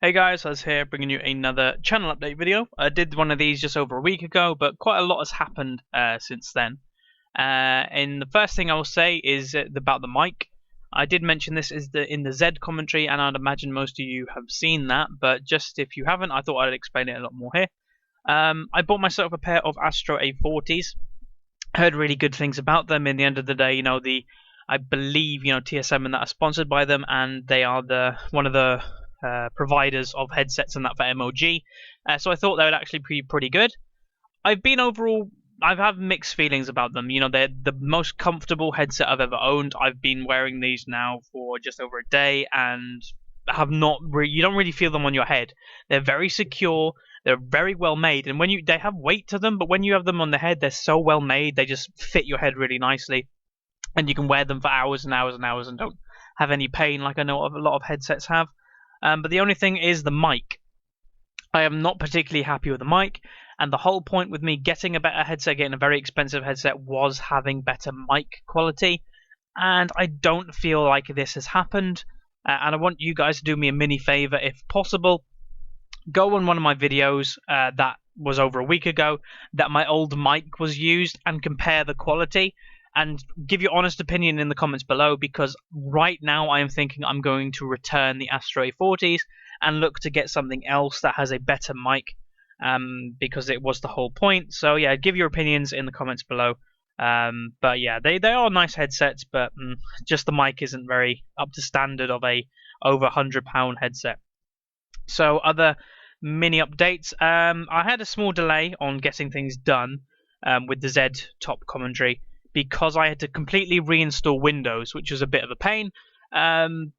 Hey guys, Huzz here, bringing you another channel update video. I did one of these just over a week ago, but quite a lot has happened since then. And the first thing I will say is about the mic. I did mention this in the Z commentary, and I'd imagine most of you have seen that, but just if you haven't, I thought I'd explain it a lot more here. I bought myself a pair of Astro A40s. Heard really good things about them. In the end of the day, I believe TSM and that are sponsored by them, and they are one of the providers of headsets and that for MOG. So I thought they would actually be pretty good. I've had mixed feelings about them. They're the most comfortable headset I've ever owned. I've been wearing these now for just over a day and you don't really feel them on your head. They're very secure. They're very well made, and they have weight to them, but when you have them on the head, they're so well made. They just fit your head really nicely, and you can wear them for hours and hours and hours and don't have any pain like I know a lot of headsets have. But the only thing is the mic. I am not particularly happy with the mic, and the whole point with me getting a better headset, getting a very expensive headset, was having better mic quality, and I don't feel like this has happened. And I want you guys to do me a mini favor, if possible. Go on one of my videos that was over a week ago that my old mic was used and compare the quality, and give your honest opinion in the comments below, because right now I am thinking I'm going to return the Astro A40s and look to get something else that has a better mic, because it was the whole point. So yeah, give your opinions in the comments below. But yeah, they are nice headsets, but just the mic isn't very up to standard of a over £100 headset. So other mini updates. I had a small delay on getting things done with the Z top commentary, because I had to completely reinstall Windows, which was a bit of a pain.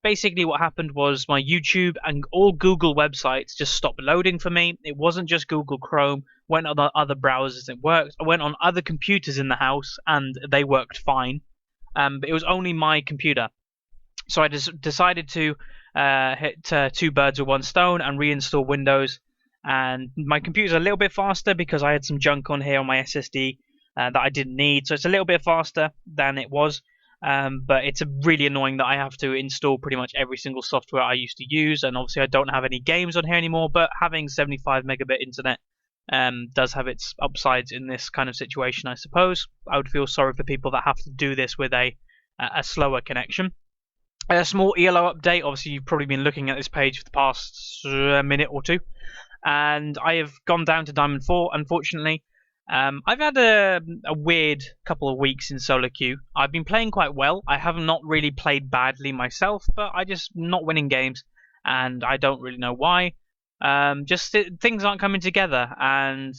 Basically what happened was my YouTube and all Google websites just stopped loading for me. It wasn't just Google Chrome. Went on other browsers, it worked. I went on other computers in the house and they worked fine. But it was only my computer. So I just decided to hit two birds with one stone and reinstall Windows. And my computer's a little bit faster because I had some junk on here on my SSD that I didn't need, so it's a little bit faster than it was, but it's really annoying that I have to install pretty much every single software I used to use, and obviously I don't have any games on here anymore, but having 75 megabit internet does have its upsides in this kind of situation, I suppose. I would feel sorry for people that have to do this with a slower connection. A small ELO update. Obviously you've probably been looking at this page for the past minute or two, and I have gone down to Diamond 4, unfortunately. I've had a weird couple of weeks in solo queue. I've been playing quite well. I have not really played badly myself, but I just not winning games, and I don't really know why. Things aren't coming together, and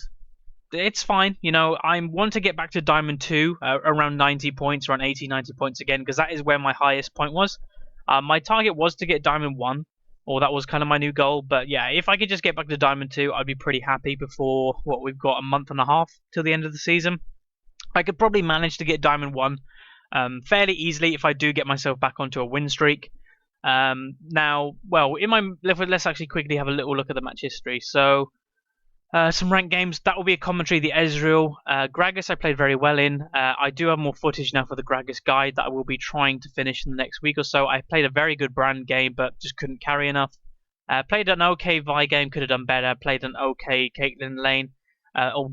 it's fine. I want to get back to Diamond 2, around 90 points, around 80, 90 points again, because that is where my highest point was. My target was to get Diamond 1, or that was kind of my new goal. But yeah, if I could just get back to Diamond 2, I'd be pretty happy before we've got a month and a half till the end of the season. I could probably manage to get Diamond 1 fairly easily if I do get myself back onto a win streak. Now, well, let's actually quickly have a little look at the match history. So, some ranked games. That will be a commentary. The Ezreal, Gragas I played very well in. I do have more footage now for the Gragas guide that I will be trying to finish in the next week or so. I played a very good Brand game, but just couldn't carry enough. Played an okay Vi game, could have done better. Played an okay Caitlyn lane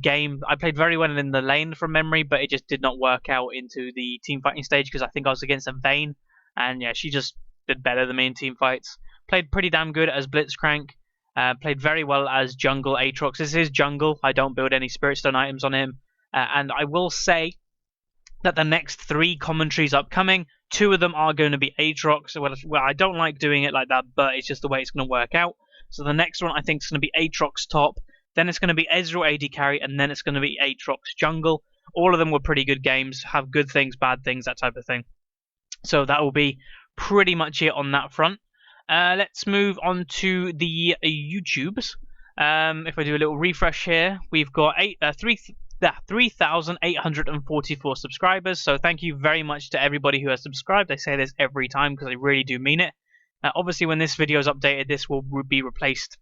game. I played very well in the lane from memory, but it just did not work out into the team fighting stage because I think I was against a Vayne, and yeah, she just did better than me in team fights. Played pretty damn good as Blitzcrank. Played very well as Jungle Aatrox. This is Jungle. I don't build any Spirit Stone items on him. And I will say that the next 3 commentaries upcoming, 2 of them are going to be Aatrox. Well, I don't like doing it like that, but it's just the way it's going to work out. So the next one I think is going to be Aatrox top, then it's going to be Ezreal AD carry, and then it's going to be Aatrox jungle. All of them were pretty good games, have good things, bad things, that type of thing. So that will be pretty much it on that front. Let's move on to the YouTubes. If I do a little refresh here, we've got 3,844 subscribers. So thank you very much to everybody who has subscribed. I say this every time because I really do mean it. Obviously, when this video is updated, this will be replaced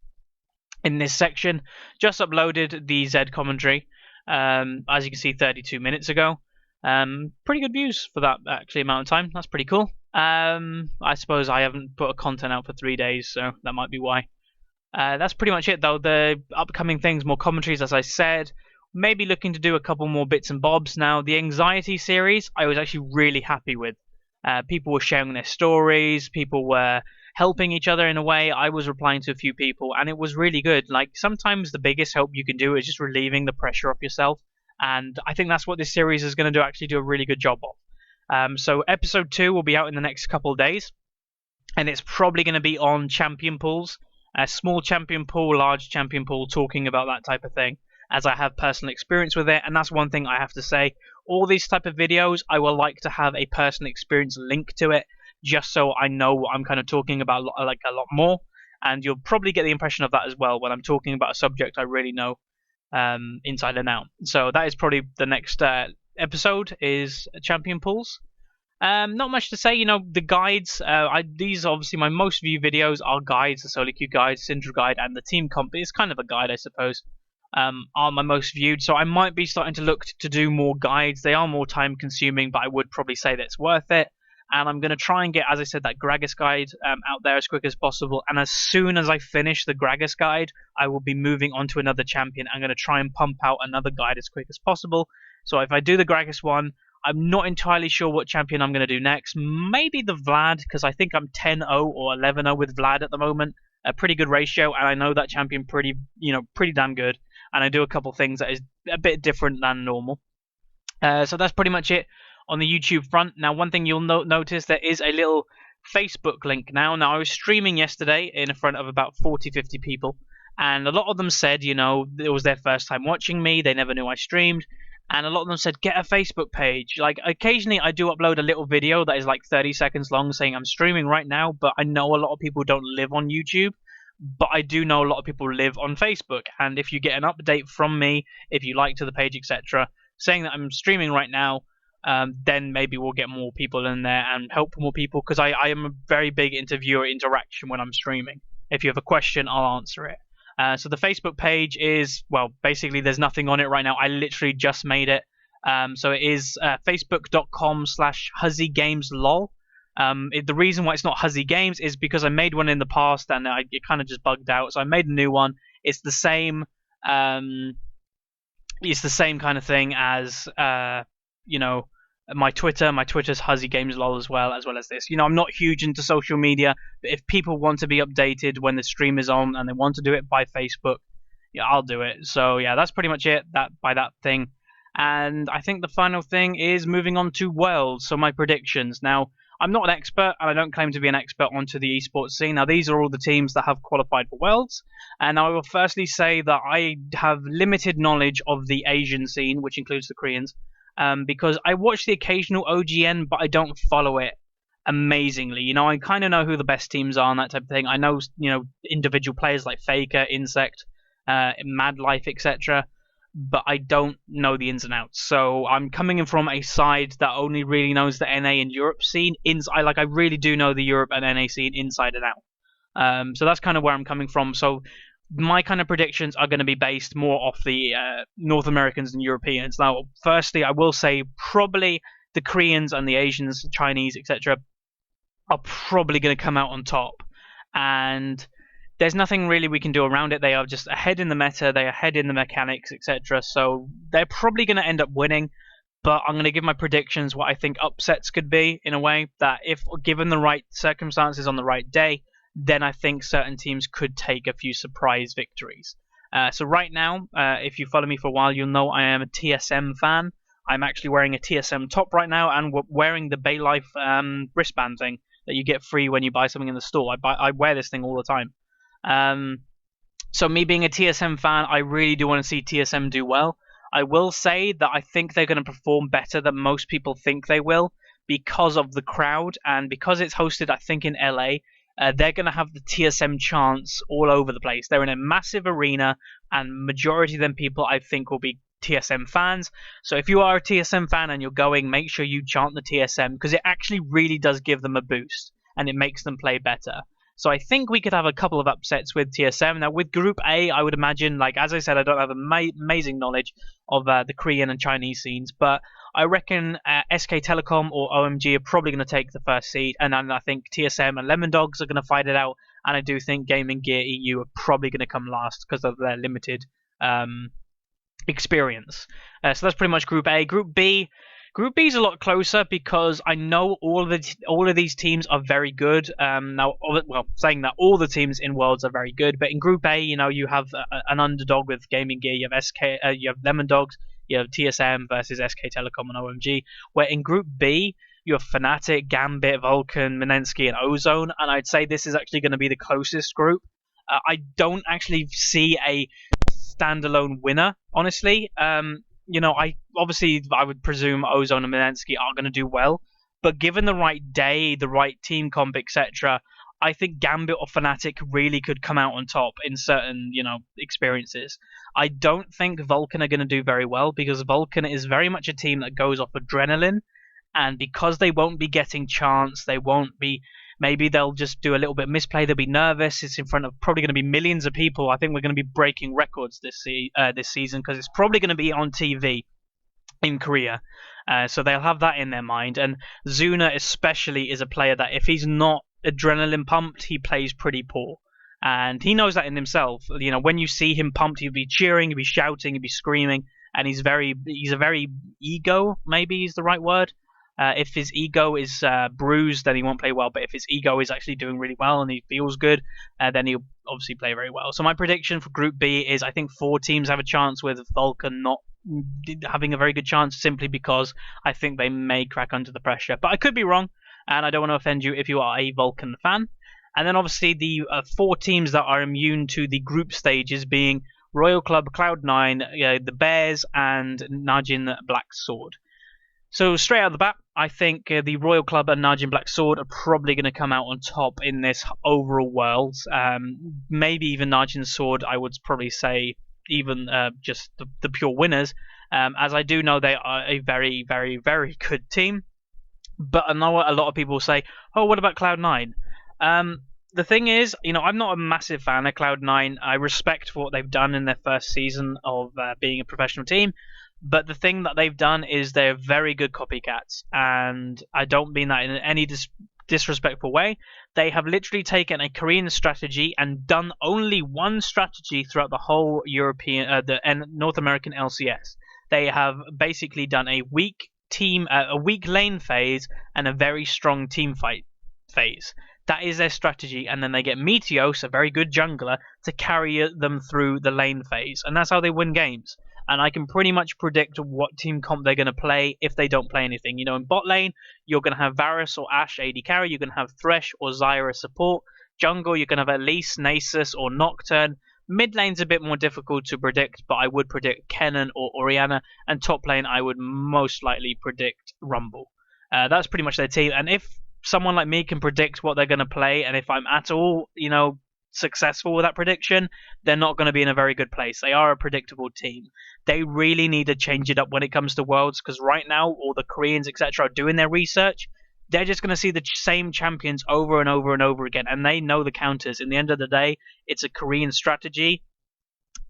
in this section. Just uploaded the Z commentary, as you can see, 32 minutes ago. Pretty good views for that actually amount of time. That's pretty cool. I suppose I haven't put a content out for 3 days, so that might be why. That's pretty much it, though. The upcoming things, more commentaries, as I said. Maybe looking to do a couple more bits and bobs. Now, the anxiety series, I was actually really happy with. People were sharing their stories. People were helping each other in a way. I was replying to a few people, and it was really good. Like, sometimes the biggest help you can do is just relieving the pressure off yourself. And I think that's what this series is going to do, actually do a really good job of. So episode 2 will be out in the next couple of days, and it's probably going to be on champion pools, a small champion pool, large champion pool, talking about that type of thing, as I have personal experience with it. And that's one thing I have to say. All these type of videos, I will like to have a personal experience link to it, just so I know what I'm kind of talking about like a lot more. And you'll probably get the impression of that as well when I'm talking about a subject I really know inside and out. So that is probably the next episode is champion pools. Not much to say, the guides. These are obviously my most viewed videos are guides, the solo queue guide, Syndra guide, and the team comp. It's kind of a guide, I suppose. Are my most viewed, so I might be starting to look to do more guides. They are more time consuming, but I would probably say that it's worth it. And I'm going to try and get, as I said, that Gragas guide out there as quick as possible. And as soon as I finish the Gragas guide, I will be moving on to another champion. I'm going to try and pump out another guide as quick as possible. So if I do the Gragas one, I'm not entirely sure what champion I'm going to do next. Maybe the Vlad, because I think I'm 10-0 or 11-0 with Vlad at the moment. A pretty good ratio, and I know that champion pretty damn good. And I do a couple things that is a bit different than normal. So that's pretty much it on the YouTube front. Now, one thing you'll notice, there is a little Facebook link now. Now, I was streaming yesterday in front of about 40-50 people, and a lot of them said, it was their first time watching me. They never knew I streamed. And a lot of them said, get a Facebook page. Like, occasionally I do upload a little video that is like 30 seconds long saying I'm streaming right now, but I know a lot of people don't live on YouTube. But I do know a lot of people live on Facebook. And if you get an update from me, if you like to the page, etc., saying that I'm streaming right now, then maybe we'll get more people in there and help more people, because I am a very big into viewer interaction when I'm streaming. If you have a question, I'll answer it. So the Facebook page is, well, basically there's nothing on it right now. I literally just made it. So it is facebook.com/HuzzyGamesLol. The reason why it's not HuzzyGames is because I made one in the past and it kind of just bugged out. So I made a new one. It's the same. It's the same kind of thing as my Twitter. My Twitter's HuzzyGamesLol as well as this. I'm not huge into social media, but if people want to be updated when the stream is on and they want to do it by Facebook, yeah, I'll do it. So yeah, that's pretty much it. That thing. And I think the final thing is moving on to Worlds. So my predictions. Now, I'm not an expert, and I don't claim to be an expert onto the esports scene. Now, these are all the teams that have qualified for Worlds, and I will firstly say that I have limited knowledge of the Asian scene, which includes the Koreans, because I watch the occasional OGN, but I don't follow it amazingly. I kind of know who the best teams are and that type of thing. I know, individual players like Faker, Insect, Mad Life, etc., but I don't know the ins and outs. So I'm coming in from a side that only really knows the NA and Europe scene. I really do know the Europe and NA scene inside and out. So that's kind of where I'm coming from. So my kind of predictions are going to be based more off the North Americans and Europeans. Now, firstly, I will say probably the Koreans and the Asians, Chinese, etc., are probably going to come out on top. And there's nothing really we can do around it. They are just ahead in the meta, they are ahead in the mechanics, etc. So they're probably going to end up winning. But I'm going to give my predictions what I think upsets could be, in a way that if given the right circumstances on the right day, then I think certain teams could take a few surprise victories. So right now, if you follow me for a while, you'll know I am a TSM fan. I'm actually wearing a TSM top right now and wearing the Baylife wristband thing that you get free when you buy something in the store. I wear this thing all the time. So me being a TSM fan, I really do want to see TSM do well. I will say that I think they're going to perform better than most people think they will because of the crowd and because it's hosted, I think, in LA. They're going to have the TSM chants all over the place. They're in a massive arena, and majority of them people I think will be TSM fans. So if you are a TSM fan and you're going, make sure you chant the TSM, because it actually really does give them a boost and it makes them play better. So I think we could have a couple of upsets with TSM. Now, with Group A, I would imagine, like as I said, I don't have amazing knowledge of the Korean and Chinese scenes, but I reckon SK Telecom or OMG are probably going to take the first seed, and then I think TSM and Lemon Dogs are going to fight it out, and I do think Gaming Gear EU are probably going to come last because of their limited experience. So that's pretty much Group A. Group B. Group B is a lot closer because I know all of these teams are very good. Now, well, saying that all the teams in Worlds are very good, but in Group A, you have an underdog with Gaming Gear. You have you have Lemon Dogs, you have TSM versus SK Telecom and OMG. Where in Group B, you have Fnatic, Gambit, Vulcan, Minensky, and Ozone, and I'd say this is actually going to be the closest group. I don't actually see a standalone winner, honestly. I would presume Ozone and Minensky are going to do well, but given the right day, the right team comp, etc., I think Gambit or Fnatic really could come out on top in certain, experiences. I don't think Vulcan are going to do very well because Vulcan is very much a team that goes off adrenaline, and because they won't be getting chance, they won't be. Maybe they'll just do a little bit of misplay. They'll be nervous. It's in front of probably going to be millions of people. I think we're going to be breaking records this season because it's probably going to be on TV in Korea. So they'll have that in their mind. And Zuna especially is a player that if he's not adrenaline pumped, he plays pretty poor. And he knows that in himself. When you see him pumped, he'll be cheering, he'll be shouting, he'll be screaming. And he's a very ego, maybe is the right word. If his ego is bruised, then he won't play well. But if his ego is actually doing really well and he feels good, then he'll obviously play very well. So my prediction for Group B is I think 4 teams have a chance, with Vulcan not having a very good chance, simply because I think they may crack under the pressure. But I could be wrong, and I don't want to offend you if you are a Vulcan fan. And then obviously the 4 teams that are immune to the group stages being Royal Club, Cloud9, the Bears, and Najin Black Sword. So straight out of the bat, I think the Royal Club and Najin Black Sword are probably going to come out on top in this overall world. Maybe even Najin Sword, I would probably say, even just the pure winners, as I do know they are a very, very, very good team. But I know a lot of people say, oh, what about Cloud9? The thing is, I'm not a massive fan of Cloud9. I respect what they've done in their first season of being a professional team. But the thing that they've done is they're very good copycats, and I don't mean that in any disrespectful way. They have literally taken a Korean strategy and done only one strategy throughout the whole European, North American LCS. They have basically done a weak lane phase, and a very strong team fight phase. That is their strategy, and then they get Meteos, a very good jungler, to carry them through the lane phase, and that's how they win games. And I can pretty much predict what team comp they're going to play if they don't play anything. In bot lane, you're going to have Varus or Ashe AD carry. You're going to have Thresh or Zyra support. Jungle, you're going to have Elise, Nasus, or Nocturne. Mid lane's a bit more difficult to predict, but I would predict Kennen or Orianna. And top lane, I would most likely predict Rumble. That's pretty much their team. And if someone like me can predict what they're going to play, and if I'm at all, successful with that prediction, they're not going to be in a very good place. They are a predictable team. They really need to change it up when it comes to Worlds, because right now all the Koreans, etc., are doing their research. They're just going to see the same champions over and over and over again, and they know the counters. In the end of the day, it's a Korean strategy.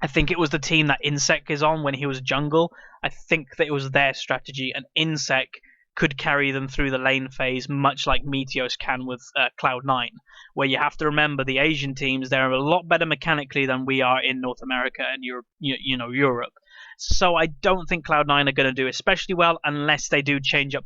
I think it was the team that Insec is on when he was jungle. I think that it was their strategy, and Insec could carry them through the lane phase, much like Meteos can with Cloud9, where you have to remember the Asian teams, they're a lot better mechanically than we are in North America and Europe. Europe. So I don't think Cloud9 are going to do especially well unless they do change up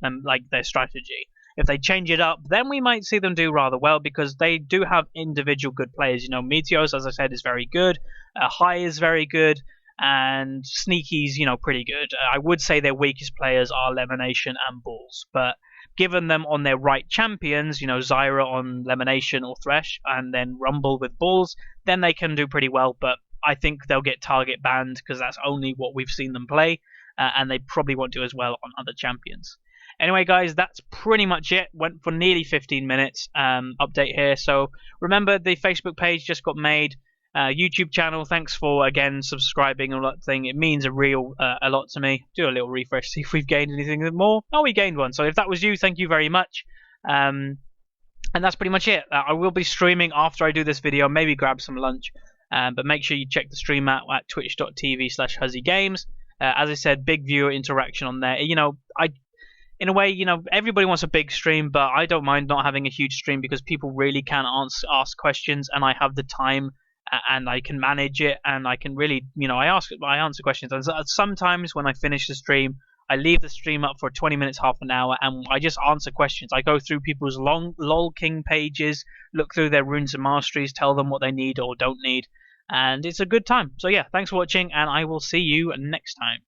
their strategy. If they change it up, then we might see them do rather well, because they do have individual good players. Meteos, as I said, is very good. High is very good. And Sneaky's, pretty good. I would say their weakest players are Lemonation and Bulls, but given them on their right champions, Zyra on Lemonation or Thresh, and then Rumble with Bulls, then they can do pretty well, but I think they'll get target banned because that's only what we've seen them play, and they probably won't do as well on other champions. Anyway, guys, that's pretty much it. Went for nearly 15 minutes update here, so remember the Facebook page just got made. YouTube channel, thanks for again subscribing and all that thing. It means a lot to me. Do a little refresh, see if we've gained anything more. Oh, we gained one. So if that was you, thank you very much. And that's pretty much it. I will be streaming after I do this video. Maybe grab some lunch. But make sure you check the stream out at twitch.tv/HuzzyGames. As I said, big viewer interaction on there. in a way, everybody wants a big stream, but I don't mind not having a huge stream because people really can ask questions, and I have the time and I can manage it, and I can really, I answer questions. And sometimes when I finish the stream, I leave the stream up for 20 minutes, half an hour, and I just answer questions. I go through people's long LOL King pages, look through their runes and masteries, tell them what they need or don't need, and it's a good time. So yeah, thanks for watching, and I will see you next time.